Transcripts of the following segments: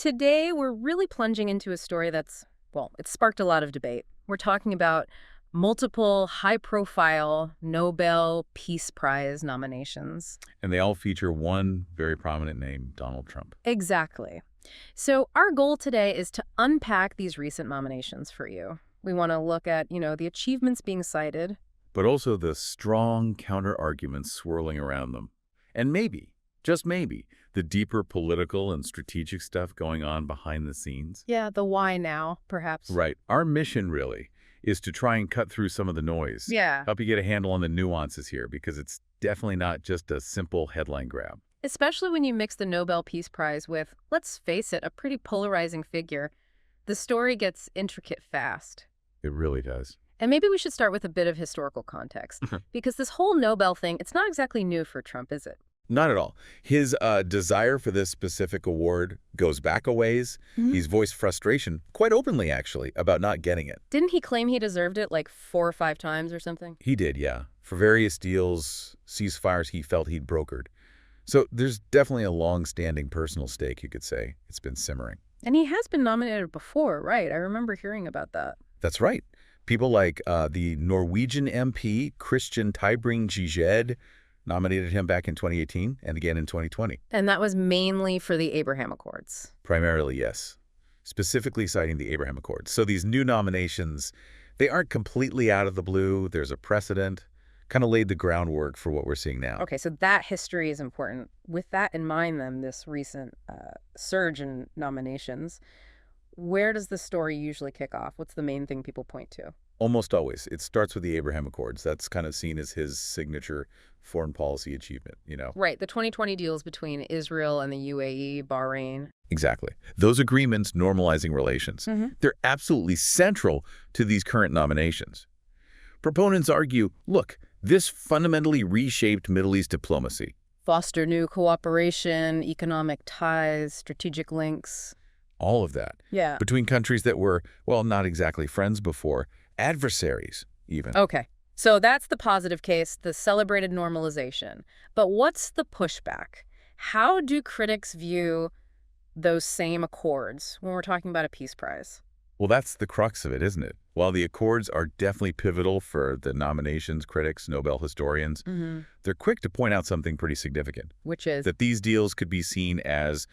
Today, we're really plunging into a story that's, well, it's sparked a lot of debate. We're talking about multiple high-profile Nobel Peace Prize nominations. And they all feature one very prominent name, Donald Trump. Exactly. So our goal today is to unpack these recent nominations for you. We want to look at, the achievements being cited. But also the strong counter-arguments swirling around them. And maybe, just maybe, the deeper political and strategic stuff going on behind the scenes. Yeah, the why now, perhaps. Right. Our mission, really, is to try and cut through some of the noise. Yeah. Help you get a handle on the nuances here, because it's definitely not just a simple headline grab. Especially when you mix the Nobel Peace Prize with, let's face it, a pretty polarizing figure. The story gets intricate fast. It really does. And maybe we should start with a bit of historical context, because this whole Nobel thing, it's not exactly new for Trump, is it? Not at all. His desire for this specific award goes back a ways. He's voiced frustration, quite openly actually, about not getting it. Didn't he claim he deserved it like 4 or 5 times or something? He did, yeah. For various deals, ceasefires he felt he'd brokered. So there's definitely a long-standing personal stake, you could say. It's been simmering. And he has been nominated before, right? I remember hearing about that. That's right. People like the Norwegian MP, Christian Tybring-Gjedde, nominated him back in 2018 and again in 2020. And that was mainly for the Abraham Accords. Primarily, yes. Specifically citing the Abraham Accords. So these new nominations, they aren't completely out of the blue. There's a precedent. Kind of laid the groundwork for what we're seeing now. Okay, so that history is important. With that in mind, then, this recent surge in nominations, where does the story usually kick off? What's the main thing people point to? Almost always. It starts with the Abraham Accords. That's kind of seen as his signature foreign policy achievement, Right, the 2020 deals between Israel and the UAE, Bahrain. Exactly. Those agreements normalizing relations. They're absolutely central to these current nominations. Proponents argue, look, this fundamentally reshaped Middle East diplomacy. Foster new cooperation, economic ties, strategic links. All of that. Yeah. Between countries that were, well, not exactly friends before, adversaries even. Okay. So that's the positive case, the celebrated normalization. But what's the pushback? How do critics view those same accords when we're talking about a peace prize? Well, that's the crux of it, isn't it? While the accords are definitely pivotal for the nominations critics, Nobel historians, they're quick to point out something pretty significant. Which is? That these deals could be seen as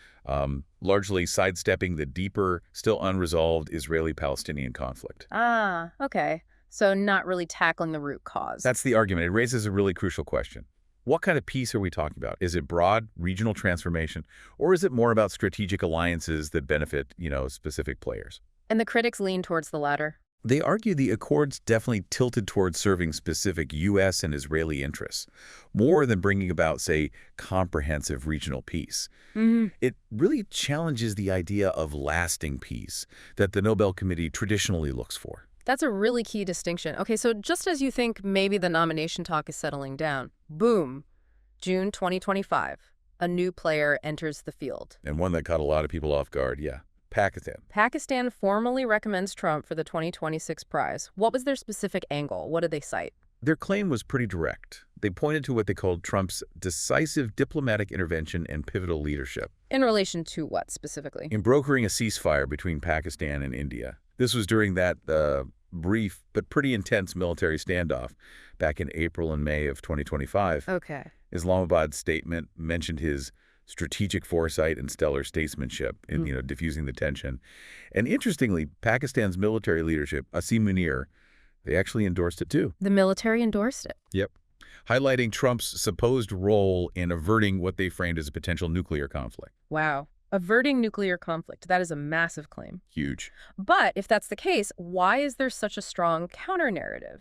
largely sidestepping the deeper, still unresolved Israeli-Palestinian conflict. Ah, okay. So not really tackling the root cause. That's the argument. It raises a really crucial question. What kind of peace are we talking about? Is it broad, regional transformation, or is it more about strategic alliances that benefit, specific players? And the critics lean towards the latter. They argue the accords definitely tilted towards serving specific U.S. and Israeli interests, more than bringing about, say, comprehensive regional peace. It really challenges the idea of lasting peace that the Nobel Committee traditionally looks for. That's a really key distinction. Okay, so just as you think maybe the nomination talk is settling down, boom, June 2025, a new player enters the field. And one that caught a lot of people off guard, yeah. Pakistan. Pakistan formally recommends Trump for the 2026 prize. What was their specific angle? What did they cite? Their claim was pretty direct. They pointed to what they called Trump's decisive diplomatic intervention and pivotal leadership. In relation to what specifically? In brokering a ceasefire between Pakistan and India. This was during that brief but pretty intense military standoff back in April and May of 2025. Okay. Islamabad's statement mentioned his strategic foresight and stellar statesmanship in, diffusing the tension. And interestingly, Pakistan's military leadership, Asim Munir, they actually endorsed it too. The military endorsed it? Yep. Highlighting Trump's supposed role in averting what they framed as a potential nuclear conflict. Wow. Averting nuclear conflict. That is a massive claim. Huge. But if that's the case, why is there such a strong counter-narrative?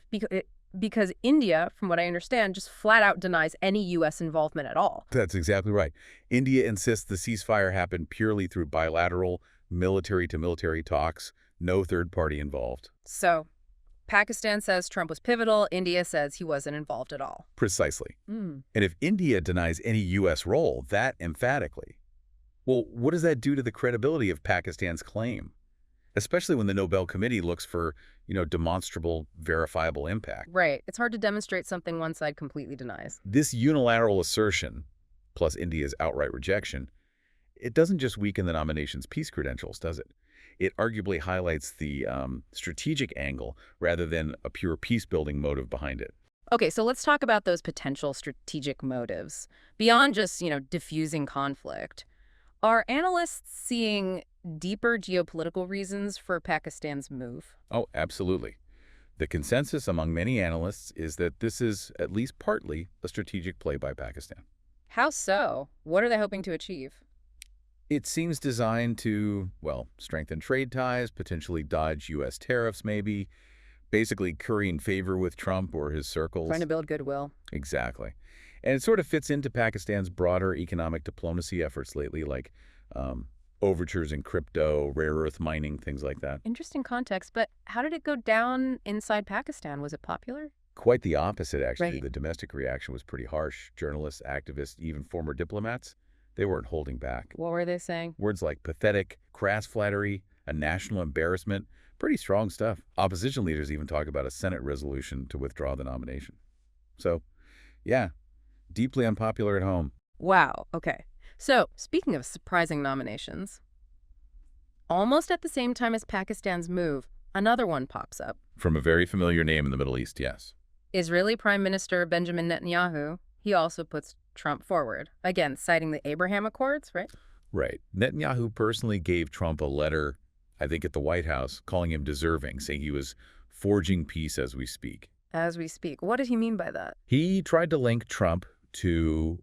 Because India, from what I understand, just flat out denies any U.S. involvement at all. That's exactly right. India insists the ceasefire happened purely through bilateral, military-to-military talks, no third party involved. So, Pakistan says Trump was pivotal, India says he wasn't involved at all. Precisely. And if India denies any U.S. role that emphatically, well, what does that do to the credibility of Pakistan's claim? Especially when the Nobel Committee looks for, demonstrable, verifiable impact. Right. It's hard to demonstrate something one side completely denies. This unilateral assertion, plus India's outright rejection, It doesn't just weaken the nomination's peace credentials, does it? It arguably highlights the strategic angle rather than a pure peace-building motive behind it. Okay, so let's talk about those potential strategic motives. Beyond just, diffusing conflict, are analysts seeing deeper geopolitical reasons for Pakistan's move? Oh, absolutely. The consensus among many analysts is that this is at least partly a strategic play by Pakistan. How so? What are they hoping to achieve? It seems designed to, well, strengthen trade ties, potentially dodge U.S. tariffs maybe, basically currying favor with Trump or his Trying circles. to build goodwill. Exactly. And it sort of fits into Pakistan's broader economic diplomacy efforts lately, like um, overtures in crypto, rare earth mining, things like that. Interesting context, but how did it go down inside Pakistan? Was it popular? Quite the opposite, actually. Right. The domestic reaction was pretty harsh. Journalists, activists, even former diplomats, they weren't holding back. What were they saying? Words like pathetic, crass flattery, a national embarrassment, pretty strong stuff. Opposition leaders even talk about a Senate resolution to withdraw the nomination. So, yeah, deeply unpopular at home. Wow, okay. So, speaking of surprising nominations, almost at the same time as Pakistan's move, another one pops up. From a very familiar name in the Middle East, yes. Israeli Prime Minister Benjamin Netanyahu, he also puts Trump forward. Again, citing the Abraham Accords, right? Right. Netanyahu personally gave Trump a letter, I think at the White House, calling him deserving, saying he was forging peace as we speak. As we speak. What did he mean by that? He tried to link Trump to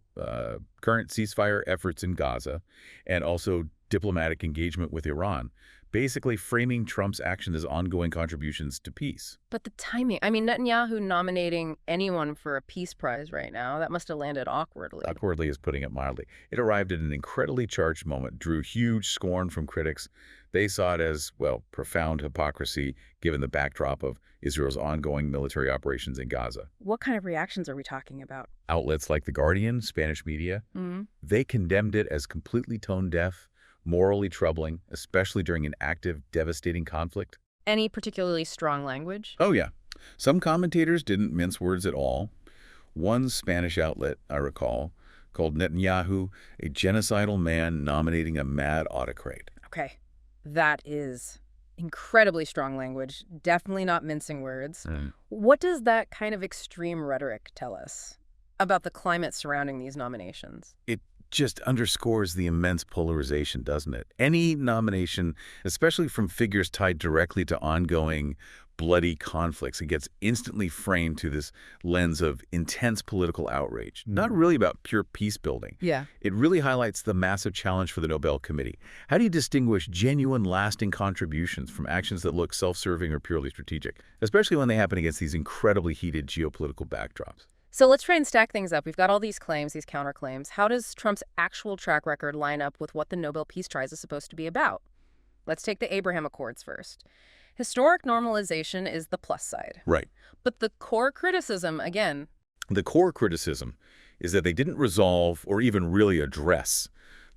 current ceasefire efforts in Gaza and also diplomatic engagement with Iran, basically framing Trump's action as ongoing contributions to peace. But the timing. I mean, Netanyahu nominating anyone for a peace prize right now, that must have landed awkwardly. Awkwardly is putting it mildly. It arrived at an incredibly charged moment, drew huge scorn from critics. They saw it as, well, profound hypocrisy given the backdrop of Israel's ongoing military operations in Gaza. What kind of reactions are we talking about? Outlets like The Guardian, Spanish media, Mm-hmm. they condemned it as completely tone-deaf, morally troubling, especially during an active, devastating conflict. Any particularly strong language? Oh, yeah. Some commentators didn't mince words at all. One Spanish outlet, I recall, called Netanyahu a genocidal man nominating a mad autocrat. Okay. That is incredibly strong language. Definitely not mincing words. What does that kind of extreme rhetoric tell us about the climate surrounding these nominations? It just underscores the immense polarization, doesn't it? Any nomination, especially from figures tied directly to ongoing bloody conflicts, it gets instantly framed through this lens of intense political outrage. Not really about pure peace building. Yeah. It really highlights the massive challenge for the Nobel Committee. How do you distinguish genuine, lasting contributions from actions that look self-serving or purely strategic, especially when they happen against these incredibly heated geopolitical backdrops? So let's try and stack things up. We've got all these claims, these counterclaims. How does Trump's actual track record line up with what the Nobel Peace Prize is supposed to be about? Let's take the Abraham Accords first. Historic normalization is the plus side. Right. But the core criticism, again, The core criticism is that they didn't resolve or even really address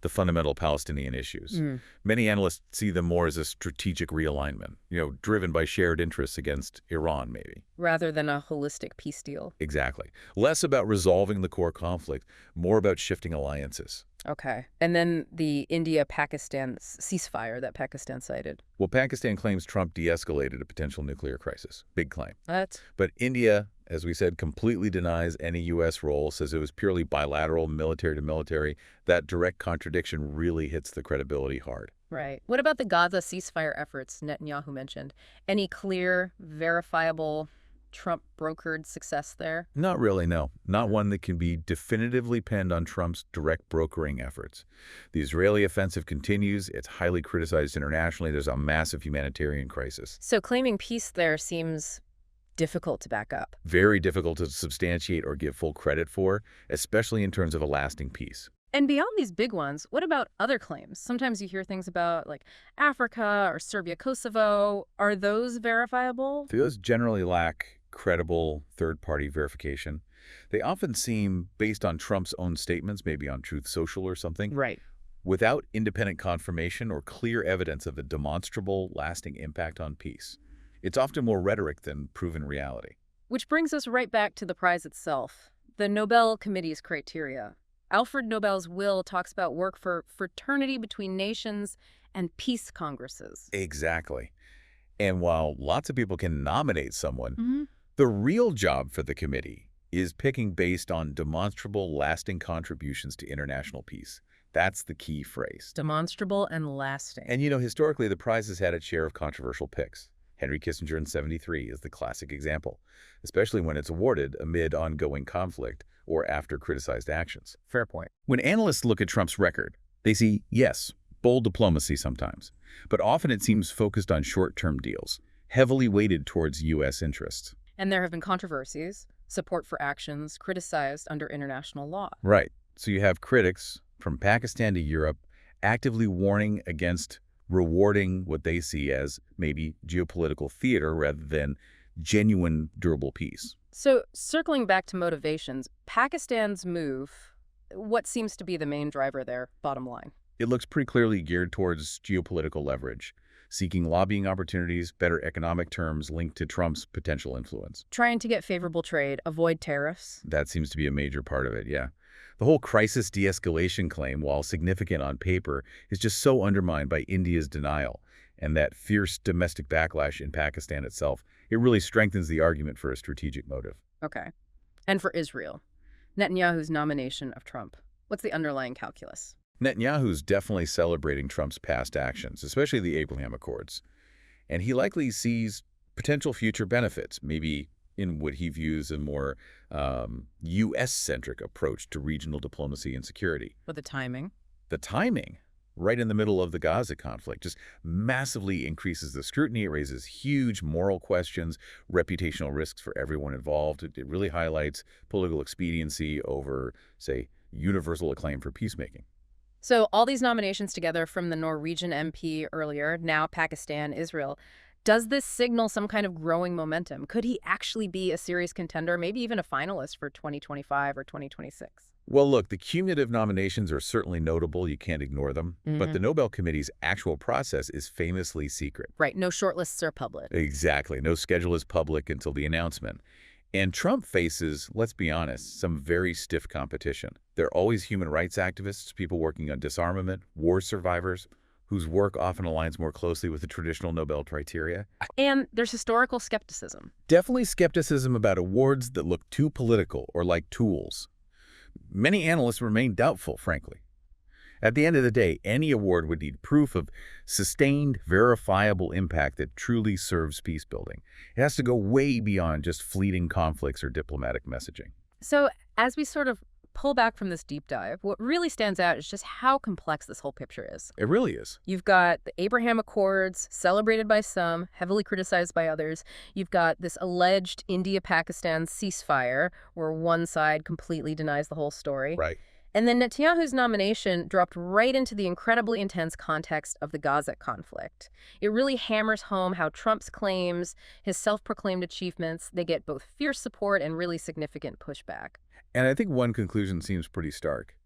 the fundamental Palestinian issues. Many analysts see them more as a strategic realignment, driven by shared interests against Iran, maybe. rather than a holistic peace deal. Exactly. Less about resolving the core conflict, more about shifting alliances. Okay. And then the India-Pakistan ceasefire that Pakistan cited. Well, Pakistan claims Trump de-escalated a potential nuclear crisis. Big claim. That's But India, as we said, completely denies any U.S. role, says it was purely bilateral, military to military. That direct contradiction really hits the credibility hard. right. What about the Gaza ceasefire efforts Netanyahu mentioned? Any clear, verifiable Trump-brokered success there? Not really, no. Not one that can be definitively pinned on Trump's direct brokering efforts. The Israeli offensive continues. It's highly criticized internationally. There's a massive humanitarian crisis. So claiming peace there seems difficult to back up. Very difficult to substantiate or give full credit for, especially in terms of a lasting peace. And beyond these big ones, what about other claims? Sometimes you hear things about like Africa or Serbia, Kosovo. Are those verifiable? Those generally lack credible third-party verification. They often seem based on Trump's own statements, maybe on Truth Social or something, Right. without independent confirmation or clear evidence of a demonstrable, lasting impact on peace. It's often more rhetoric than proven reality. Which brings us right back to the prize itself, the Nobel Committee's criteria. Alfred Nobel's will talks about work for fraternity between nations and peace congresses. Exactly. And while lots of people can nominate someone, Hmm. the real job for the committee is picking based on demonstrable, lasting contributions to international peace. That's the key phrase. Demonstrable and lasting. And historically, the prize has had its share of controversial picks. Henry Kissinger in '73 is the classic example, especially when it's awarded amid ongoing conflict or after criticized actions. Fair point. When analysts look at Trump's record, they see, yes, bold diplomacy sometimes, but often it seems focused on short-term deals, heavily weighted towards U.S. interests. And there have been controversies, support for actions criticized under international law. Right. So you have critics from Pakistan to Europe actively warning against rewarding what they see as maybe geopolitical theater rather than genuine, durable peace. So, circling back to motivations, Pakistan's move, what seems to be the main driver there, bottom line? It looks pretty clearly geared towards geopolitical leverage, seeking lobbying opportunities, better economic terms linked to Trump's potential influence. Trying to get favorable trade, avoid tariffs. That seems to be a major part of it, yeah. The whole crisis de-escalation claim, while significant on paper, is just so undermined by India's denial and that fierce domestic backlash in Pakistan itself. It really strengthens the argument for a strategic motive. Okay. And for Israel, Netanyahu's nomination of Trump. What's the underlying calculus? Netanyahu's definitely celebrating Trump's past actions, especially the Abraham Accords. And he likely sees potential future benefits, maybe in what he views a more U.S.-centric approach to regional diplomacy and security. But the timing? The timing, right in the middle of the Gaza conflict, just massively increases the scrutiny. It raises huge moral questions, reputational risks for everyone involved. It really highlights political expediency over, say, universal acclaim for peacemaking. So all these nominations together from the Norwegian MP earlier, now Pakistan, Israel, does this signal some kind of growing momentum? Could he actually be a serious contender, maybe even a finalist for 2025 or 2026? Well, look, the cumulative nominations are certainly notable. You can't ignore them. But the Nobel Committee's actual process is famously secret. Right, no shortlists are public. Exactly. No schedule is public until the announcement. And Trump faces, let's be honest, some very stiff competition. There are always human rights activists, people working on disarmament, war survivors, whose work often aligns more closely with the traditional Nobel criteria. And there's historical skepticism. Definitely skepticism about awards that look too political or like tools. Many analysts remain doubtful, frankly. At the end of the day, any award would need proof of sustained, verifiable impact that truly serves peace building. It has to go way beyond just fleeting conflicts or diplomatic messaging. So as we sort of pull back from this deep dive, what really stands out is just how complex this whole picture is. It really is. You've got the Abraham Accords, celebrated by some, heavily criticized by others. You've got this alleged India-Pakistan ceasefire, where one side completely denies the whole story. Right. And then Netanyahu's nomination dropped right into the incredibly intense context of the Gaza conflict. It really hammers home how Trump's claims, his self-proclaimed achievements, they get both fierce support and really significant pushback. And I think one conclusion seems pretty stark.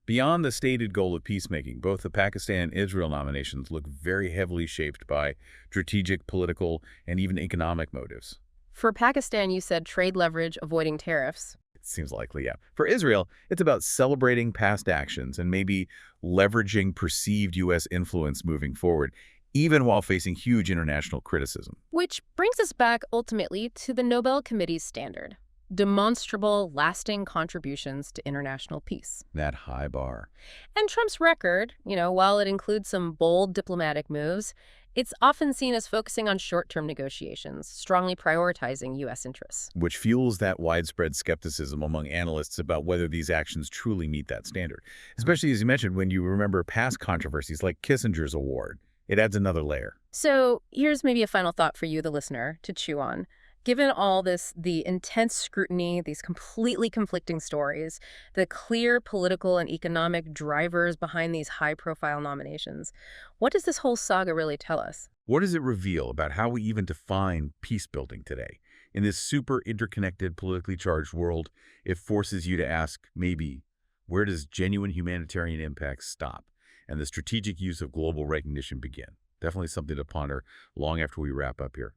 Beyond the stated goal of peacemaking, both the Pakistan and Israel nominations look very heavily shaped by strategic, political, and even economic motives. For Pakistan, you said trade leverage, avoiding tariffs. It seems likely, yeah. For Israel, it's about celebrating past actions and maybe leveraging perceived U.S. influence moving forward, even while facing huge international criticism. Which brings us back ultimately to the Nobel Committee's standard: demonstrable, lasting contributions to international peace. That high bar. And Trump's record, while it includes some bold diplomatic moves, it's often seen as focusing on short-term negotiations, strongly prioritizing U.S. interests. Which fuels that widespread skepticism among analysts about whether these actions truly meet that standard. Especially, as you mentioned, when you remember past controversies like Kissinger's award. It adds another layer. So here's maybe a final thought for you, the listener, to chew on. Given all this, the intense scrutiny, these completely conflicting stories, the clear political and economic drivers behind these high-profile nominations, what does this whole saga really tell us? What does it reveal about how we even define peace building today? In this super interconnected, politically charged world, it forces you to ask, maybe, where does genuine humanitarian impact stop and the strategic use of global recognition begin? Definitely something to ponder long after we wrap up here.